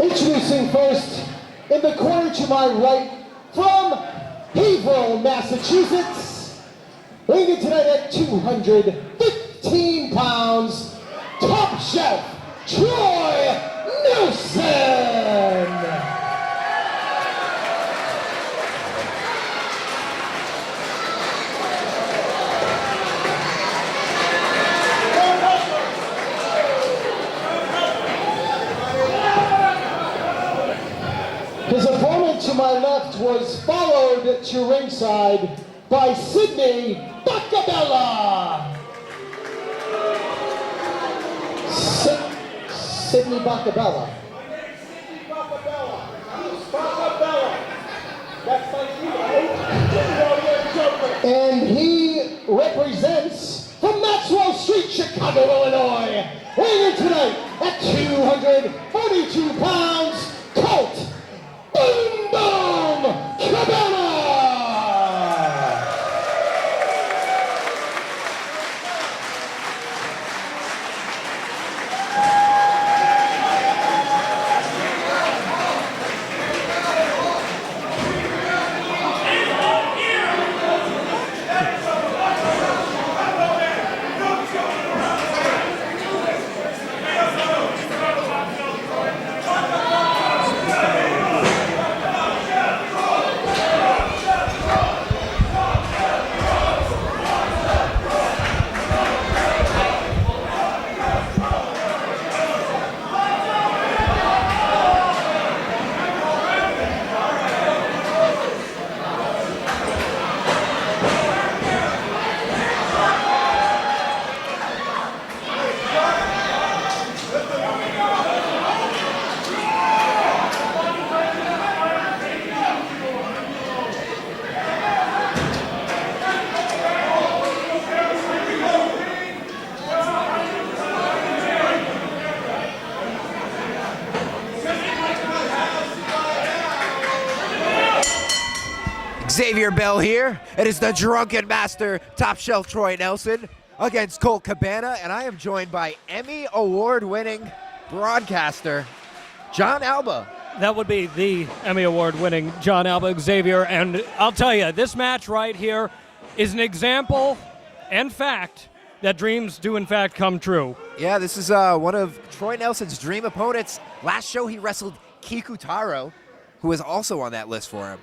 Introducing first, in the corner to my right, from Haverhill, Massachusetts, weighing in tonight at 215 pounds, top shelf, Troy Nelson! His opponent to my left was followed to ringside by Sidney Bakabella. Sidney Bakabella. And he represents from Maxwell Street, Chicago, Illinois, weighing in tonight at 242 pounds, Colt Cabana! Xavier Bell here. It is the Drunken Master, Top Shelf Troy Nelson against Colt Cabana, and I am joined by Emmy Award-winning broadcaster John Alba. That would be the Emmy Award-winning John Alba, Xavier, and I'll tell you, this match right here is an example and fact that dreams do in fact come true. Yeah, this is one of Troy Nelson's dream opponents. Last show he wrestled Kikutaro, who is also on that list for him.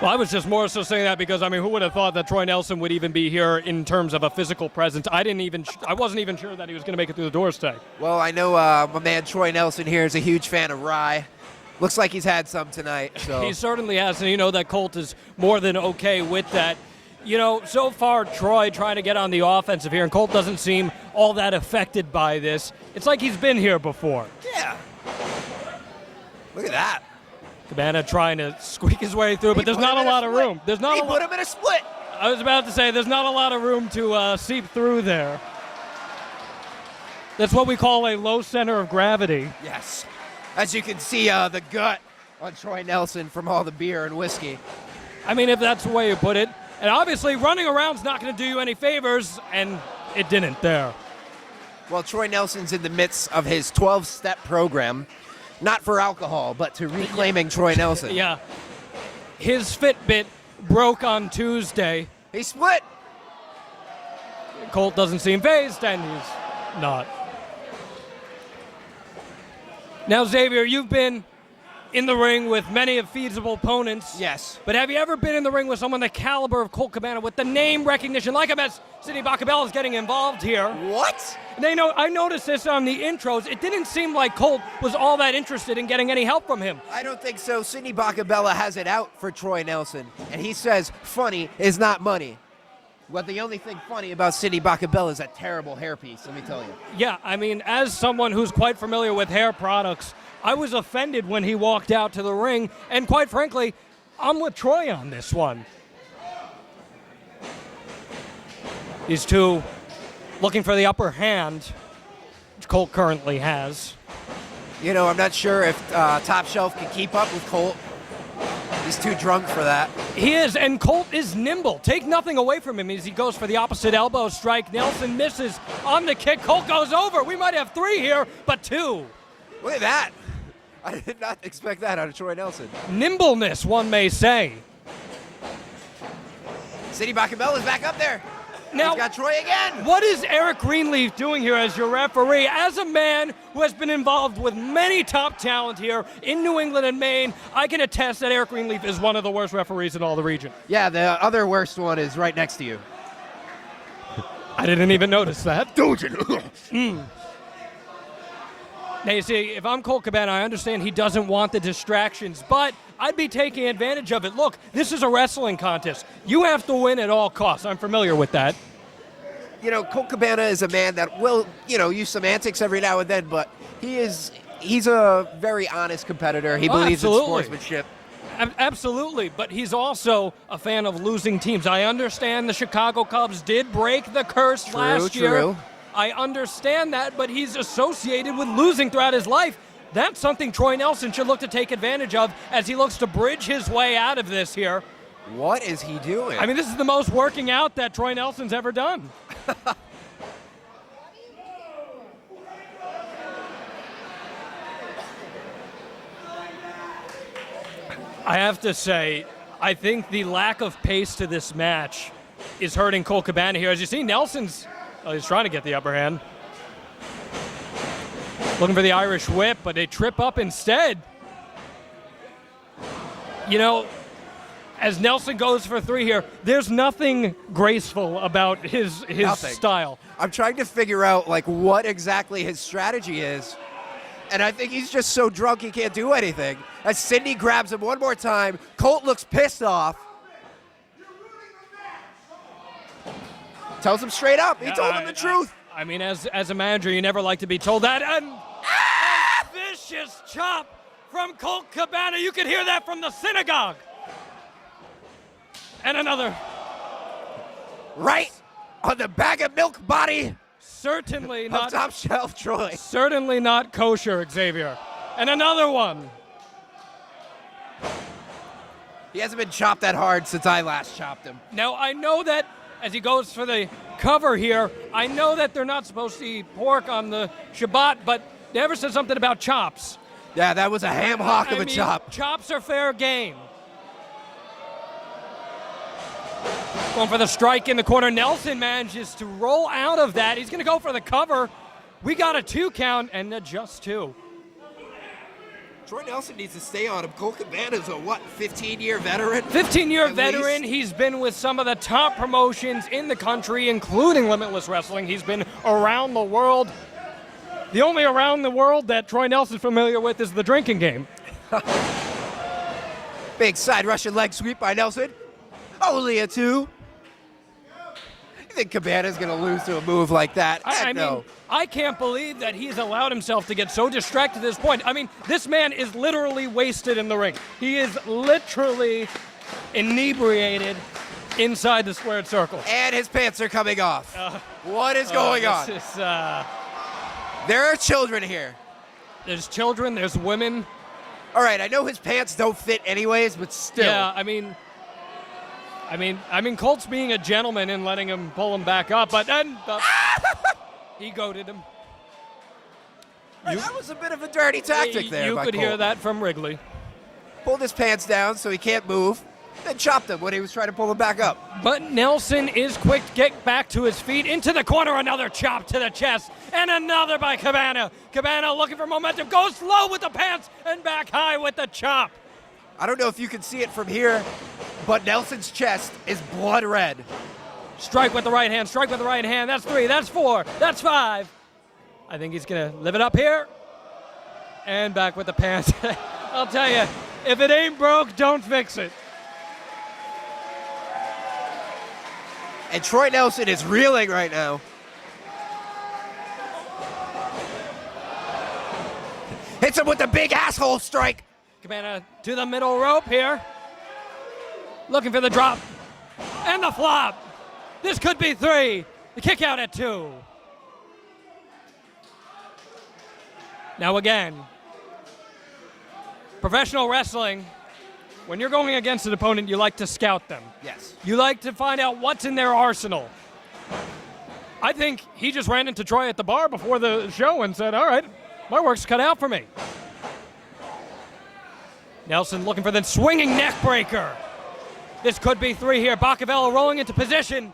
Well, I was just more so saying that because, I mean, who would have thought that Troy Nelson would even be here in terms of a physical presence? I wasn't even sure that he was going to make it through the doors today. Well, I know my man Troy Nelson here is a huge fan of rye. Looks like he's had some tonight. So. He certainly has, and you know that Colt is more than okay with that. You know, so far Troy trying to get on the offensive here, and Colt doesn't seem all that affected by this. It's like he's been here before. Yeah. Look at that. Cabana trying to squeak his way through, but there's not a lot of room. He put him in a split. I was about to say, there's not a lot of room to seep through there. That's what we call a low center of gravity. Yes. As you can see, the gut on Troy Nelson from all the beer and whiskey. I mean, if that's the way you put it. And obviously, running around's not going to do you any favors, and it didn't there. Well, Troy Nelson's in the midst of his 12-step program. Not for alcohol, but to reclaiming Troy Nelson. Yeah. His Fitbit broke on Tuesday. He split. Colt doesn't seem phased, and he's not. Now, Xavier, you've been in the ring with many of feasible opponents. Yes. But have you ever been in the ring with someone the caliber of Colt Cabana with the name recognition? Like as Sidney Bakabella is getting involved here. What? I noticed this on the intros. It didn't seem like Colt was all that interested in getting any help from him. I don't think so. Sidney Bakabella has it out for Troy Nelson. And he says funny is not money. But the only thing funny about Sidney Bakabella is that terrible hairpiece, let me tell you. Yeah, I mean, as someone who's quite familiar with hair products, I was offended when he walked out to the ring, and quite frankly, I'm with Troy on this one. These two looking for the upper hand, which Colt currently has. You know, I'm not sure if Top Shelf can keep up with Colt. He's too drunk for that. He is, and Colt is nimble. Take nothing away from him as he goes for the opposite elbow strike. Nelson misses on the kick. Colt goes over. We might have three here, but two. Look at that. I did not expect that out of Troy Nelson. Nimbleness, one may say. Sidney Bakabella is back up there. Now, he's got Troy again. What is Eric Greenleaf doing here as your referee? As a man who has been involved with many top talent here in New England and Maine, I can attest that Eric Greenleaf is one of the worst referees in all the region. Yeah, the other worst one is right next to you. I didn't even notice that. Don't you? Now, you see, if I'm Colt Cabana, I understand he doesn't want the distractions, but I'd be taking advantage of it. Look, this is a wrestling contest. You have to win at all costs. I'm familiar with that. You know, Colt Cabana is a man that will, use some antics every now and then, but he's a very honest competitor. He believes absolutely. in sportsmanship. Absolutely, but he's also a fan of losing teams. I understand the Chicago Cubs did break the curse last year. True. I understand that, but he's associated with losing throughout his life. That's something Troy Nelson should look to take advantage of as he looks to bridge his way out of this here. What is he doing? I mean, this is the most working out that Troy Nelson's ever done. I have to say, I think the lack of pace to this match is hurting Colt Cabana here. As you see, Nelson's he's trying to get the upper hand. Looking for the Irish whip, but they trip up instead. As Nelson goes for 3 here, there's nothing graceful about his style. I'm trying to figure out what exactly his strategy is. And I think he's just so drunk he can't do anything. As Sidney grabs him one more time, Colt looks pissed off. Tells him straight up. He told him the truth. I mean, as a manager, you never like to be told that. And a vicious chop from Colt Cabana. You could hear that from the synagogue. And another. Right on the bag of milk body. Certainly not. Top shelf Troy. Certainly not kosher, Xavier. And another one. He hasn't been chopped that hard since I last chopped him. Now, I know that as he goes for the cover here, I know that they're not supposed to eat pork on the Shabbat, but they ever said something about chops. Yeah, that was a ham hock of a chop. Chops are fair game. Going for the strike in the corner. Nelson manages to roll out of that. He's going to go for the cover. We got a 2 count and just 2. Troy Nelson needs to stay on him. Colt Cabana's a 15-year veteran? 15-year veteran. He's been with some of the top promotions in the country, including Limitless Wrestling. He's been around the world. The only around the world that Troy Nelson's familiar with is the drinking game. Big side Russian leg sweep by Nelson. Only a 2. You think Cabana's going to lose to a move like that? I mean, I can't believe that he's allowed himself to get so distracted at this point. I mean, this man is literally wasted in the ring. He is literally inebriated inside the squared circle. And his pants are coming off. What is going on? There are children here. There's children, there's women. All right, I know his pants don't fit anyways, but still. Yeah, I mean, Colt's being a gentleman and letting him pull him back up, but then he goaded him. That was a bit of a dirty tactic there. You by could Colt. hear that from Wrigley. Pulled his pants down so he can't move, then chopped him when he was trying to pull him back up. But Nelson is quick to get back to his feet. Into the corner, another chop to the chest, and another by Cabana. Cabana looking for momentum, goes low with the pants and back high with the chop. I don't know if you can see it from here, but Nelson's chest is blood red. Strike with the right hand, strike with the right hand. That's 3, that's 4, that's 5. I think he's going to live it up here. And back with the pants. I'll tell you, if it ain't broke, don't fix it. And Troy Nelson is reeling right now. Hits him with the big asshole strike. Cabana to the middle rope here. Looking for the drop. And the flop. This could be 3. The kick out at 2. Now again, professional wrestling, when you're going against an opponent, you like to scout them. Yes. You like to find out what's in their arsenal. I think he just ran into Troy at the bar before the show and said, all right, my work's cut out for me. Nelson looking for the swinging neck breaker. This could be 3 here. Bakabella rolling into position.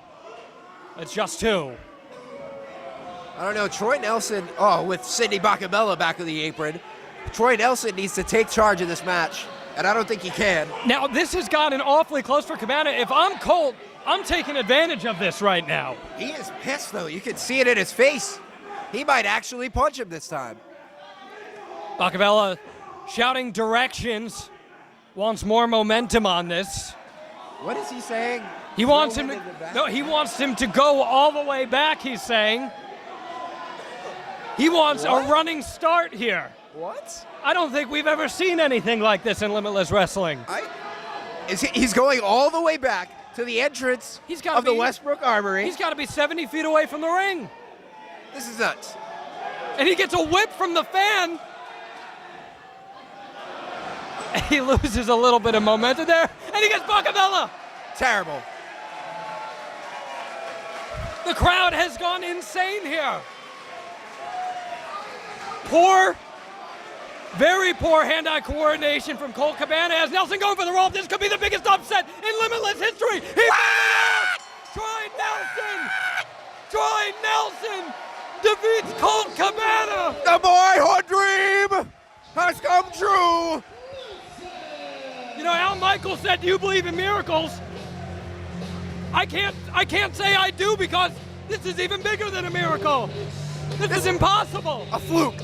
It's just 2. I don't know, Troy Nelson, with Sidney Bakabella back of the apron, Troy Nelson needs to take charge of this match, and I don't think he can. Now, this has gotten awfully close for Cabana. If I'm Colt, I'm taking advantage of this right now. He is pissed, though. You can see it in his face. He might actually punch him this time. Bakabella shouting directions, wants more momentum on this. What is he saying? He wants him to go all the way back, he's saying. He wants a running start here. What? I don't think we've ever seen anything like this in Limitless Wrestling. He's going all the way back to the entrance of the Westbrook Armory. He's got to be 70 feet away from the ring. This is nuts. And he gets a whip from the fan. He loses a little bit of momentum there, and he gets Bakabella. Terrible. The crowd has gone insane here. Very poor hand-eye coordination from Colt Cabana as Nelson going for the rope. This could be the biggest upset in Limitless history. He Troy Nelson defeats Colt Cabana. The boyhood dream has come true. You know, Al Michaels said, "Do you believe in miracles?" I can't say I do, because this is even bigger than a miracle. This is impossible. A fluke.